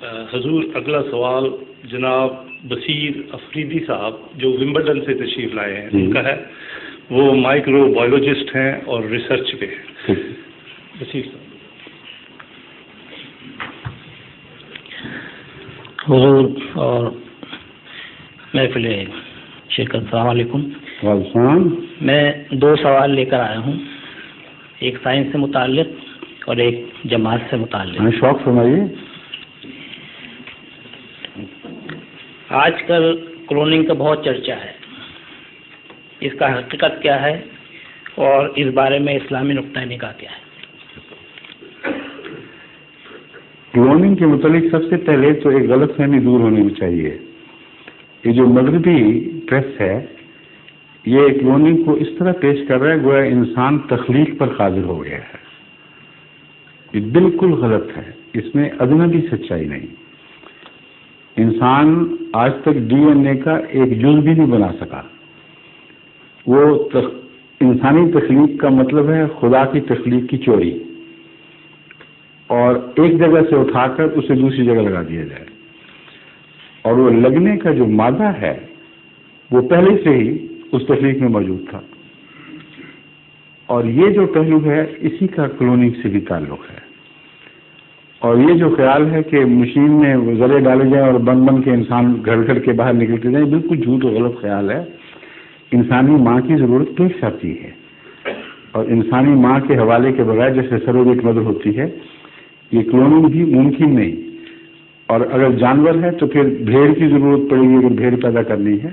حضور اگلا سوال جناب بصیر افریدی صاحب جو ومبلڈن سے تشریف لائے ہیں ان کا ہے، وہ مائکرو بایولوجسٹ ہیں اور ریسرچ پہ ہیں۔ بصیر صاحب۔ حضور اور محفل شرکت، السلام علیکم۔ وعلیکم۔ میں 2 سوال لے کر آیا ہوں، ایک سائنس سے متعلق اور ایک جماعت سے متعلق۔ شوق فرمائیے۔ آج کل کلوننگ کا بہت چرچا ہے، اس کا حقیقت کیا ہے اور اس بارے میں اسلامی نقطہ نگاہ کیا ہے؟ کلوننگ کے متعلق سب سے پہلے تو ایک غلط فہمی دور ہونی چاہیے۔ یہ جو مغربی پریس ہے یہ کلوننگ کو اس طرح پیش کر رہا ہے گویا انسان تخلیق پر قادر ہو گیا ہے۔ یہ بالکل غلط ہے، اس میں ادنا بھی سچائی نہیں۔ انسان آج تک ڈی این اے کا ایک جز بھی نہیں بنا سکا۔ وہ انسانی تخلیق کا مطلب ہے خدا کی تخلیق کی چوری، اور ایک جگہ سے اٹھا کر اسے دوسری جگہ لگا دیا جائے، اور وہ لگنے کا جو مادہ ہے وہ پہلے سے ہی اس تخلیق میں موجود تھا۔ اور یہ جو پہلو ہے اسی کا کلوننگ سے بھی تعلق ہے۔ اور یہ جو خیال ہے کہ مشین میں وہ ذرے ڈالے جائیں اور بن بن کے انسان گھڑ گھڑ کے باہر نکلتے جائیں، بالکل جھوٹ اور غلط خیال ہے۔ انسانی ماں کی ضرورت پیش آتی ہے، اور انسانی ماں کے حوالے کے بغیر جیسے سروگیٹ مدر ہوتی ہے، یہ کلوننگ بھی ممکن نہیں۔ اور اگر جانور ہے تو پھر بھیڑ کی ضرورت پڑے گی، اگر بھیڑ پیدا کرنی ہے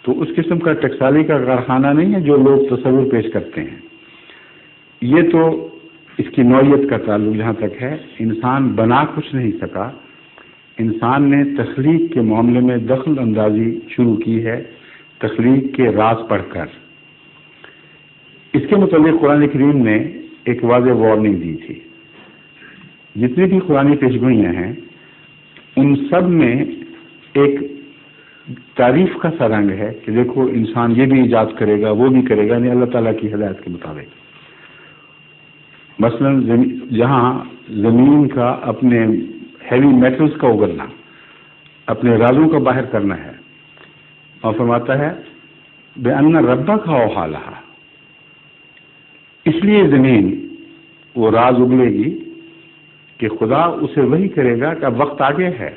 تو اس قسم کا ٹکسالی کا کارخانہ نہیں ہے جو لوگ تصور پیش کرتے ہیں۔ یہ تو اس کی نوعیت کا تعلق جہاں تک ہے، انسان بنا کچھ نہیں سکا، انسان نے تخلیق کے معاملے میں دخل اندازی شروع کی ہے تخلیق کے راز پڑھ کر۔ اس کے متعلق قرآن کریم نے ایک واضح وارننگ دی تھی۔ جتنی بھی قرآنی پیشگوئیاں ہیں ان سب میں ایک تعریف کا سا رنگ ہے کہ دیکھو انسان یہ بھی ایجاد کرے گا، وہ بھی کرے گا، یعنی اللہ تعالیٰ کی ہدایت کے مطابق۔ مثلا جہاں زمین کا اپنے ہیوی میٹلز کا اگلنا، اپنے رازوں کا باہر کرنا ہے، اور فرماتا ہے بِأَنَّ رَبَّكَ أَوْحَىٰ لَهَا، اس لیے زمین وہ راز اگلے گی کہ خدا اسے وہی کرے گا کہ اب وقت آ گیا ہے،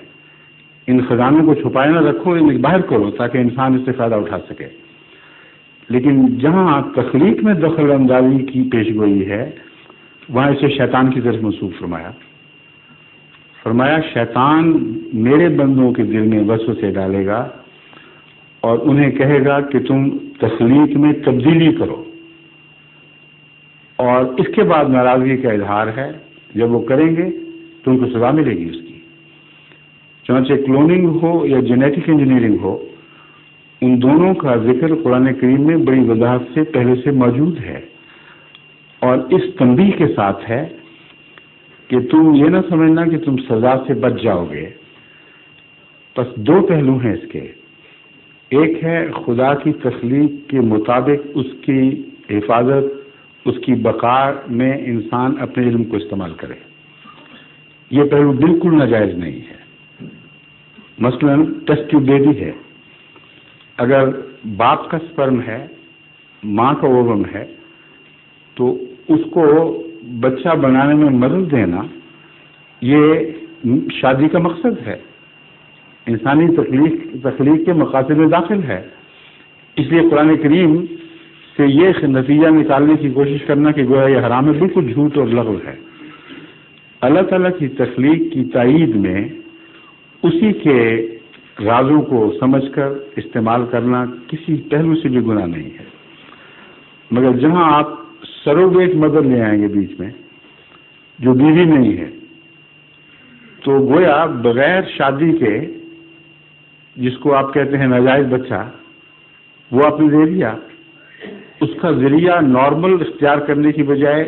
ان خزانوں کو چھپائے نہ رکھو، انہیں باہر کرو تاکہ انسان اس سے فائدہ اٹھا سکے۔ لیکن جہاں تخلیق میں دخل اندازی کی پیشگوئی ہے وہاں اسے شیطان کی طرف منسوب فرمایا شیطان میرے بندوں کے دل میں وسوسے ڈالے گا اور انہیں کہے گا کہ تم تخلیق میں تبدیلی کرو، اور اس کے بعد ناراضگی کا اظہار ہے، جب وہ کریں گے تو ان کو سزا ملے گی اس کی۔ چنانچہ کلوننگ ہو یا جینیٹک انجینئرنگ ہو، ان دونوں کا ذکر قرآن کریم میں بڑی وضاحت سے پہلے سے موجود ہے، اور اس تنبیہ کے ساتھ ہے کہ تم یہ نہ سمجھنا کہ تم سزا سے بچ جاؤ گے۔ بس 2 پہلو ہیں اس کے، ایک ہے خدا کی تخلیق کے مطابق اس کی حفاظت، اس کی بقا میں انسان اپنے علم کو استعمال کرے، یہ پہلو بالکل ناجائز نہیں ہے۔ مثلا ٹیسٹ ٹیوب بیبی ہے، اگر باپ کا سپرم ہے، ماں کا اووم ہے، تو اس کو بچہ بنانے میں مدد دینا یہ شادی کا مقصد ہے، انسانی تخلیق کے مقاصد میں داخل ہے۔ اس لیے قرآن کریم سے یہ نتیجہ نکالنے کی کوشش کرنا کہ گویا یہ حرام ہے، بالکل جھوٹ اور لغو ہے۔ اللہ تعالیٰ کی تخلیق کی تائید میں اسی کے رازوں کو سمجھ کر استعمال کرنا کسی پہلو سے بھی گناہ نہیں ہے، مگر جہاں آپ سروگیٹ مدر لے آئیں گے بیچ میں جو بیوی نہیں ہے، تو گویا بغیر شادی کے جس کو آپ کہتے ہیں ناجائز بچہ، وہ آپ نے دے دیا، اس کا ذریعہ نارمل اختیار کرنے کی بجائے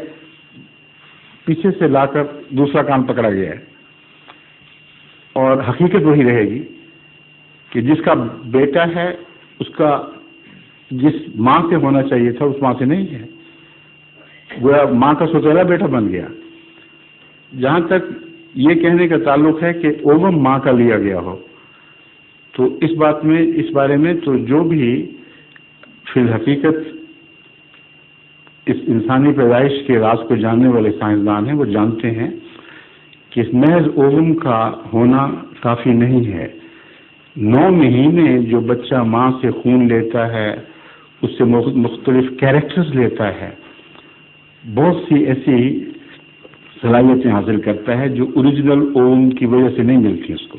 پیچھے سے لا کر دوسرا کام پکڑا گیا ہے، اور حقیقت وہی رہے گی کہ جس کا بیٹا ہے اس کا جس ماں سے ہونا چاہیے تھا اس ماں سے نہیں ہے، گویا ماں کا سوتیلا بیٹا بن گیا۔ جہاں تک یہ کہنے کا تعلق ہے کہ اووم ماں کا لیا گیا ہو، تو اس بارے میں تو جو بھی فی الحقیقت اس انسانی پیدائش کے راز کو جاننے والے سائنسدان ہیں وہ جانتے ہیں کہ اس محض اووم کا ہونا کافی نہیں ہے. 9 مہینے جو بچہ ماں سے خون لیتا ہے اس سے مختلف کیریکٹرز لیتا ہے، بہت سی ایسی صلاحیتیں حاصل کرتا ہے جو اوریجنل اووم کی وجہ سے نہیں ملتی اس کو.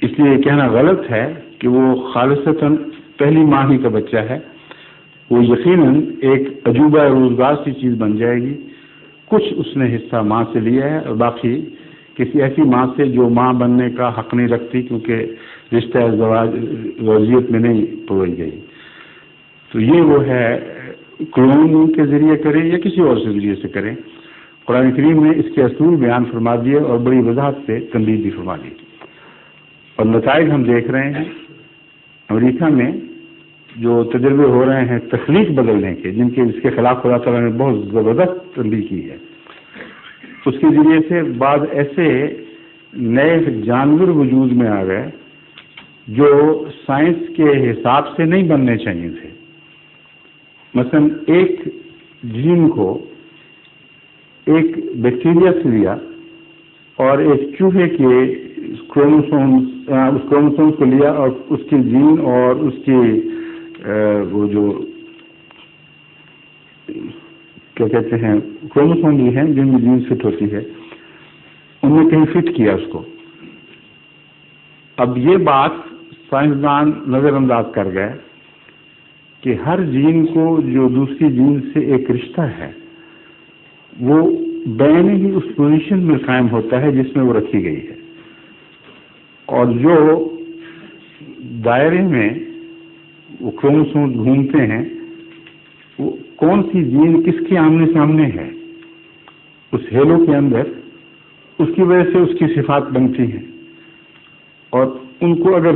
اس لیے یہ کہنا غلط ہے کہ وہ خالصتاً پہلی ماں ہی کا بچہ ہے. وہ یقیناً ایک عجوبہ روزگار سی چیز بن جائے گی. کچھ اس نے حصہ ماں سے لیا ہے اور باقی کسی ایسی ماں سے جو ماں بننے کا حق نہیں رکھتی کیونکہ رشتہ زوجیت میں نہیں پروئی گئی. تو یہ وہ ہے کلون کے ذریعے کریں یا کسی اور سے ذریعے سے کریں. قرآن کریم نے اس کے اصول بیان فرما دیے اور بڑی وضاحت سے تنبیہ بھی فرما دی. اور نتائج ہم دیکھ رہے ہیں امریکہ میں جو تجربے ہو رہے ہیں تخلیق بدلنے کے، جن کے اس کے خلاف خدا تعالیٰ نے بہت زبردست تنبیہ کی ہے. اس کے ذریعے سے بعض ایسے نئے جانور وجود میں آ گئے جو سائنس کے حساب سے نہیں بننے چاہیے تھے. مثلا ایک جین کو ایک بیکٹیریا سے لیا اور ایک چوہے کے کروموسومز کو لیا اور اس کے جین اور اس کی وہ جو کیا کہتے ہیں کروموسوم بھی ہیں جن میں جین فٹ ہوتی ہے، ان میں کہیں فٹ کیا اس کو. اب یہ بات سائنسدان نظر انداز کر گئے کہ ہر جین کو جو دوسری جین سے ایک رشتہ ہے وہ بین ہی اس پوزیشن میں قائم ہوتا ہے جس میں وہ رکھی گئی ہے، اور جو دائرے میں وہ کروموسوم گھومتے ہیں وہ کون سی جین کس کے آمنے سامنے ہے اس ہیلو کے اندر، اس کی وجہ سے اس کی صفات بنتی ہیں. اور ان کو اگر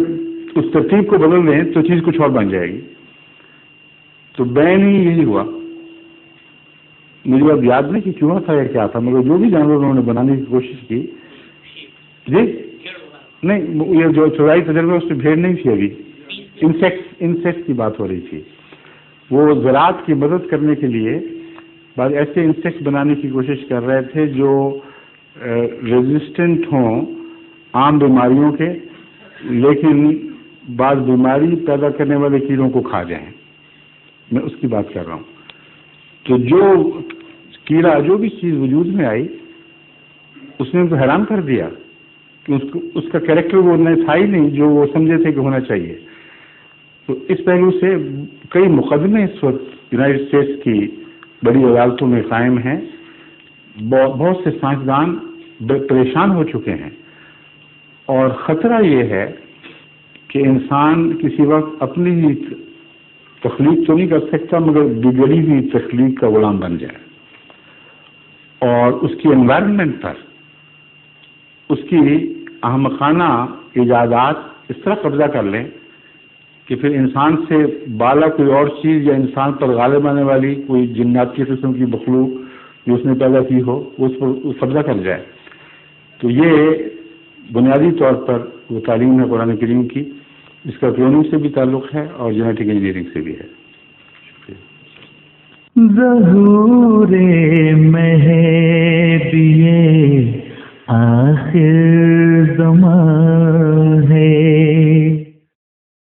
اس ترتیب کو بدل دیں تو چیز کچھ اور بن جائے گی. تو بین ہی یہی ہوا. مجھے اب یاد نہیں کہ چوہا تھا یا کیا تھا، مگر جو بھی جانور انہوں نے بنانے کی کوشش کی. جی نہیں، یہ جو چورائی تجربہ اس میں بھیڑ نہیں تھی، ابھی انسیکٹ کی بات ہو رہی تھی. وہ زراعت کی مدد کرنے کے لیے بعض ایسے انسیکٹ بنانے کی کوشش کر رہے تھے جو ریزسٹنٹ ہوں عام بیماریوں کے، لیکن بعض بیماری پیدا کرنے والے کیڑوں کو کھا جائیں. میں اس کی بات کر رہا ہوں. تو جو کیڑا جو بھی چیز وجود میں آئی اس نے ان کو حیران کر دیا کہ اس کا کیریکٹر وہ تھا ہی نہیں جو وہ سمجھے تھے کہ ہونا چاہیے. تو اس پہلو سے کئی مقدمے اس وقت یونائٹڈ اسٹیٹس کی بڑی عدالتوں میں قائم ہیں. بہت سے سائنسدان پریشان ہو چکے ہیں، اور خطرہ یہ ہے کہ انسان کسی وقت اپنی ہی تخلیق تو نہیں کر سکتا مگر بگڑی ہوئی تخلیق کا غلام بن جائے اور اس کی انوائرمنٹ پر اس کی احمقانہ ایجادات اس طرح قبضہ کر لیں کہ پھر انسان سے بالا کوئی اور چیز یا انسان پر غالب آنے والی کوئی جناتی قسم کی مخلوق جو اس نے پیدا کی ہو اس پر قبضہ کر جائے. تو یہ بنیادی طور پر وہ تعلیم ہے قرآن کریم کی، اس کا کلوننگ سے بھی تعلق ہے اور جینیٹک انجینئرنگ سے بھی ہے. ظہور مہدی آخر زمان